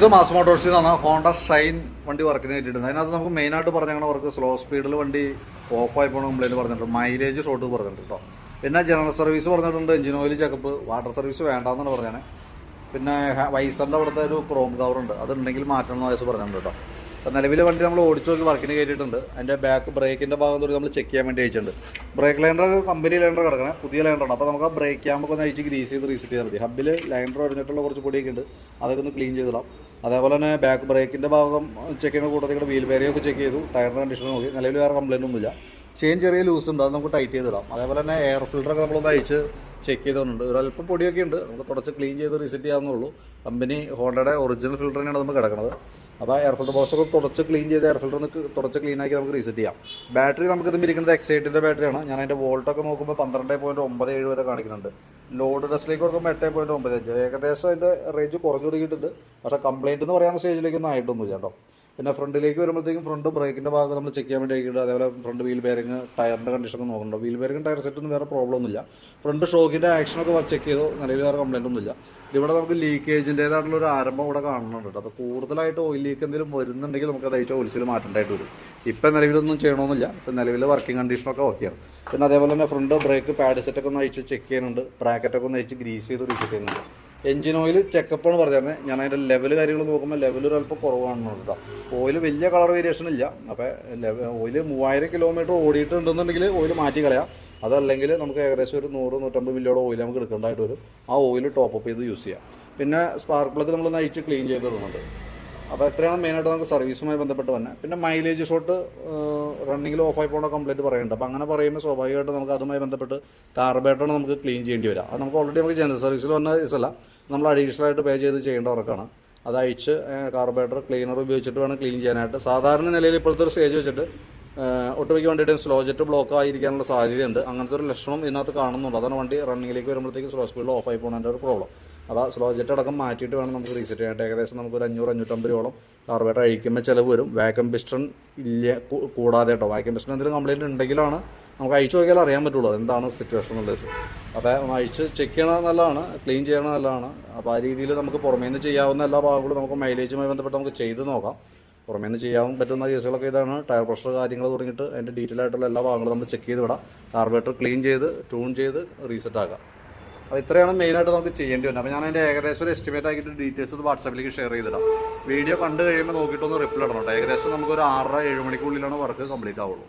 ഇത് മാസ് മോട്ടോഴ്സിൽ നിന്നാണ് ഹോണ്ട ഷൈൻ വണ്ടി വർക്കിന് വേണ്ടിയിട്ടുണ്ട്. അതിനകത്ത് നമുക്ക് മെയിനായിട്ട് പറഞ്ഞാൽ വർക്ക് സ്ലോ സ്പീഡിൽ വണ്ടി ഓഫായി പോകണം കംപ്ലൈൻറ്റ് പറഞ്ഞിട്ടുണ്ട്, മൈലേജ് ഷോട്ട് പറഞ്ഞിട്ടുണ്ട് കേട്ടോ. പിന്നെ ജനറൽ സർവീസ് പറഞ്ഞിട്ടുണ്ട്, engine oil checkup, water service വേണ്ടാന്നാണ് പറഞ്ഞത്. പിന്നെ വൈസറിൻ്റെ അവിടുത്തെ ഒരു ക്രോം കവറുണ്ട്, അതുണ്ടെങ്കിൽ മാറ്റണം എന്ന് വയസ്സ് പറഞ്ഞിട്ടുണ്ട് കേട്ടോ. അപ്പോൾ നിലവിൽ വണ്ടി നമ്മൾ ഓടിച്ചു നോക്കി വർക്കിന് കയറ്റിയിട്ടുണ്ട്. അതിൻ്റെ ബാക്ക് ബ്രേക്കിൻ്റെ ഭാഗം തൊട്ട് നമ്മൾ ചെക്ക് ചെയ്യാൻ വേണ്ടി അയച്ചിട്ടുണ്ട്. ബ്രേക്ക് ലൈൻഡർ കമ്പനി ലൈൻഡർ കിടക്കണേ, പുതിയ ലൈൻഡറാണ്. അപ്പോൾ നമുക്ക് ആ ബ്രേക്ക് ക്യാമ്പൊക്കെ ഒന്ന് അയച്ച് ഗ്രീസ് ചെയ്ത് റീസെറ്റ് ചെയ്താൽ മതി. ഹബിൽ ലൈൻഡർ ഒഴിഞ്ഞിട്ടുള്ള കുറച്ച് പൊടിയൊക്കെ ഉണ്ട്, അതൊക്കെ ഒന്ന് ക്ലീൻ ചെയ്തിടാം. അതേപോലെ തന്നെ ബാക്ക് ബ്രേക്കിൻ്റെ ഭാഗം ചെക്ക് ചെയ്യുന്ന കൂട്ടത്തിൽ വീൽ ബെയറിയൊക്കെ ചെക്ക് ചെയ്തു, ടയറിൻ്റെ കണ്ടീഷൻ നോക്കി. നിലവിൽ വേറെ കംപ്ലൈൻറ്റ് ഒന്നുമില്ല. ചെയിൻ ചെറിയ ലൂസ് ഉണ്ട്, അത് നമുക്ക് ടൈറ്റ് ചെയ്തിടാം. അതേപോലെ തന്നെ എയർ ഫിൽറ്ററൊക്കെ നമ്മളൊന്ന് അഴിച്ച് ചെക്ക് ചെയ്തുകൊണ്ട് ഒരല്പം പൊടിയൊക്കെ ഉണ്ട്, നമുക്ക് തുടച്ച് ക്ലീൻ ചെയ്ത് റീസെറ്റ് ചെയ്യാവുന്നുള്ളൂ. കമ്പനി ഹോണ്ടയുടെ ഒറിജിനൽ ഫിൽറ്റർ തന്നെയാണ് നമുക്ക് കിടക്കുന്നത്. അപ്പോൾ എയർ ഫിൽറ്റർ ബോക്സൊക്കെ തുടച്ച് ക്ലീൻ ചെയ്ത് എയർ ഫിൽറ്റർ ഒന്ന് തുടച്ച് ക്ലീനാക്കി നമുക്ക് റീസെറ്റ് ചെയ്യാം. ബാറ്ററി നമുക്കിത് ഇരിക്കുന്നത് എക്സൈറ്റിൻ്റെ ബാറ്ററിയാണ്. ഞാൻ അതിൻ്റെ വോൾട്ടൊക്കെ നോക്കുമ്പോൾ 12.97 വരെ കാണിക്കുന്നുണ്ട്. ലോഡ് ടെസ്റ്റിലേക്ക് കൊടുക്കുമ്പോൾ 8.95. ഏകദേശം അതിൻ്റെ റേഞ്ച് കുറഞ്ഞു തുടങ്ങിയിട്ടുണ്ട്. പക്ഷേ കംപ്ലയിൻറ്റ് എന്ന് പറയാവുന്ന സ്റ്റേജിലേക്കൊന്നും ആയിട്ടൊന്നുമില്ല കേട്ടോ. പിന്നെ ഫ്രണ്ടിലേക്ക് വരുമ്പോഴത്തേക്കും ഫ്രണ്ട് ബ്രേക്കിൻ്റെ ഭാഗം നമ്മൾ ചെക്ക് ചെയ്യാൻ വേണ്ടി ആയിട്ടുണ്ട്. അതേപോലെ ഫ്രണ്ട് വീൽ ബെയറിങ്, ടയറിൻ്റെ കണ്ടീഷനൊക്കെ നോക്കുന്നുണ്ട്. വീൽ ബെയറിങ് ടയർ സെറ്റൊന്നും വേറെ പ്രോബ്ലം ഒന്നുമില്ല. ഫ്രണ്ട് ഷോക്കിൻ്റെ ആക്ഷനൊക്കെ ചെക്ക് ചെയ്തു, നിലവിൽ വേറെ കംപ്ലയിൻ്റ് ഒന്നുമില്ല. ഇവിടെ നമുക്ക് ലീക്കേജിൻ്റേതായിട്ടുള്ളൊരു ആരംഭം ഇവിടെ കാണുന്നുണ്ട്. അപ്പോൾ കൂടുതലായിട്ട് ഓയിൽ ലീക്ക് എന്തെങ്കിലും വരുന്നുണ്ടെങ്കിൽ നമുക്ക് അത് അയച്ച ഒലിച്ചിൽ മാറ്റേണ്ടതായിട്ട് വരും. ഇപ്പം നിലവിലൊന്നും ചെയ്യണമെന്നില്ല, ഇപ്പം നിലവിൽ വർക്കിംഗ് കണ്ടീഷനൊക്കെ ഓക്കെയാണ്. പിന്നെ അതേപോലെ തന്നെ ഫ്രണ്ട് ബ്രേക്ക് പാഡ് സെറ്റൊക്കെ ഒന്ന് അയച്ച് ചെക്ക് ചെയ്യുന്നുണ്ട്, ബ്രാക്കറ്റൊക്കെ ഒന്ന് അയച്ച് ഗ്രീസ് ചെയ്ത് റീസെറ്റ് ചെയ്യുന്നുണ്ട്. എഞ്ചിൻ ഓയിൽ ചെക്കപ്പാണ് പറഞ്ഞിരുന്നത്. ഞാൻ അതിൻ്റെ ലെവൽ കാര്യങ്ങൾ നോക്കുമ്പോൾ ലെവൽ ഒരല്പം കുറവാണെന്നുണ്ട് കേട്ടോ. ഓയിൽ വലിയ കളർ വേരിയേഷൻ ഇല്ല. അപ്പോൾ ഓയിൽ 3000 കിലോമീറ്റർ ഓടിയിട്ടുണ്ടെന്നുണ്ടെങ്കിൽ ഓയിൽ മാറ്റി കളയാം. അതല്ലെങ്കിൽ നമുക്ക് ഏകദേശം ഒരു 100-150 മില്ലിയോടെ ഓയിൽ നമുക്ക് എടുക്കേണ്ടതായിട്ട് വരും. ആ ഓയിൽ ടോപ്പ് ചെയ്ത് യൂസ് ചെയ്യാം. പിന്നെ സ്പാർക്ക് പ്ലഗ് നമ്മളൊന്ന് അഴിച്ച് ക്ലീൻ ചെയ്ത് ഇടുന്നുണ്ട്. അപ്പോൾ എത്രയാണ് മെയിനായിട്ട് നമുക്ക് സർവീസുമായി ബന്ധപ്പെട്ട് തന്നെ. പിന്നെ മൈലേജ് ഷോട്ട് റണ്ണിങ്ങിൽ ഓഫായി പോകേണ്ട കംപ്ലയിൻറ്റ് പറയുന്നുണ്ട്. അപ്പോൾ അങ്ങനെ പറയുമ്പോൾ സ്വാഭാവികമായിട്ട് നമുക്ക് അതുമായി ബന്ധപ്പെട്ട് കാർബേറ്ററാണ് നമുക്ക് ക്ലീൻ ചെയ്യേണ്ടി വരിക. അത് നമുക്ക് ഓൾറെഡി നമുക്ക് ജനറൽ സർവീസിൽ വന്ന കേസല്ല, നമ്മൾ അഡീഷണലായിട്ട് പേ ചെയ്ത് ചെയ്യേണ്ട വർക്കാണ്. അത് അഴിച്ച് കാർബേറ്റർ ക്ലീനർ ഉപയോഗിച്ചിട്ട് വേണം ക്ലീൻ ചെയ്യാനായിട്ട്. സാധാരണ നിലയിൽ ഇപ്പോഴത്തെ ഒരു സ്റ്റേജ് വെച്ചിട്ട് ഒട്ടുമിക്ക വണ്ടിയുടെ സ്ലോ ജെറ്റ് ബ്ലോക്ക് ആയിരിക്കാനുള്ള സാധ്യതയുണ്ട്. അങ്ങനത്തെ ഒരു ലക്ഷണം ഇതിനകത്ത് കാണുന്നുണ്ട്. അതാണ് വണ്ടി റണ്ണിങ്ങിലേക്ക് വരുമ്പോഴത്തേക്കും സ്ലോ സ്പീഡിൽ ഓഫായി പോകുന്നതിൻ്റെ ഒരു പ്രോബ്ലം. അപ്പോൾ സ്ലോ ജെറ്റ് അടക്കം മാറ്റിയിട്ട് വേണം നമുക്ക് റീസെറ്റ് ചെയ്യാനായിട്ട്. ഏകദേശം നമുക്കൊരു 500-550 രൂപയോളം കാർബേറ്റർ അഴിക്കുമ്പോൾ ചിലവ് വരും. വാക്യൂം പിസ്റ്റൺ ഇല്ല കൂടാതെ കേട്ടോ. വാക്യൂം പിസ്റ്റൺ എന്തെങ്കിലും കംപ്ലയിൻറ്റ് ഉണ്ടെങ്കിലാണ് നമുക്ക് അഴിച്ചു നോക്കിയാൽ അറിയാൻ പറ്റുള്ളൂ എന്താണ് സിറ്റുവേഷൻ എന്നുള്ളത്. അപ്പോൾ അഴിച്ച് ചെക്ക് ചെയ്യണത് നല്ലതാണ്, ക്ലീൻ ചെയ്യണത് നല്ലതാണ്. അപ്പോൾ ആ രീതിയിൽ നമുക്ക് പുറമേ നിന്ന് ചെയ്യാവുന്ന എല്ലാ ഭാഗങ്ങളും നമുക്ക് മൈലേജുമായി ബന്ധപ്പെട്ട് നമുക്ക് ചെയ്ത് നോക്കാം. പുറമേ നിന്ന് ചെയ്യാൻ പറ്റുന്ന കേസുകളൊക്കെ ഇതാണ്. ടയർ പ്രഷർ കാര്യങ്ങൾ തുടങ്ങിയിട്ട് അതിൻ്റെ ഡീറ്റെയിൽ ആയിട്ടുള്ള എല്ലാ ഭാഗങ്ങളും നമ്മൾ ചെക്ക് ചെയ്ത് വിടാം. കാർബേറ്റർ ക്ലീൻ ചെയ്ത് ട്യൂൺ ചെയ്ത് റീസെറ്റ് ആക്കാം. അപ്പോൾ ഇത്രയാണ് മെയിനായിട്ട് നമുക്ക് ചെയ്യേണ്ടി വരുന്നത്. അപ്പോൾ ഞാൻ അതിൻ്റെ ഏകദേശം ഒരു എസ്റ്റിമേറ്റ് ആക്കിയിട്ട് ഡീറ്റെയിൽസ് വാട്സാപ്പിലേക്ക് ഷെയർ ചെയ്തിടാം. വീഡിയോ കണ്ടു കഴിയുമ്പോൾ നോക്കിയിട്ടൊന്ന് റിപ്ലൈ ഇടണം കേട്ടോ. ഏകദേശം നമുക്കൊരു 6-7 മണിക്കുള്ളിലാണ് വർക്ക് കംപ്ലീറ്റ് ആവുള്ളൂ.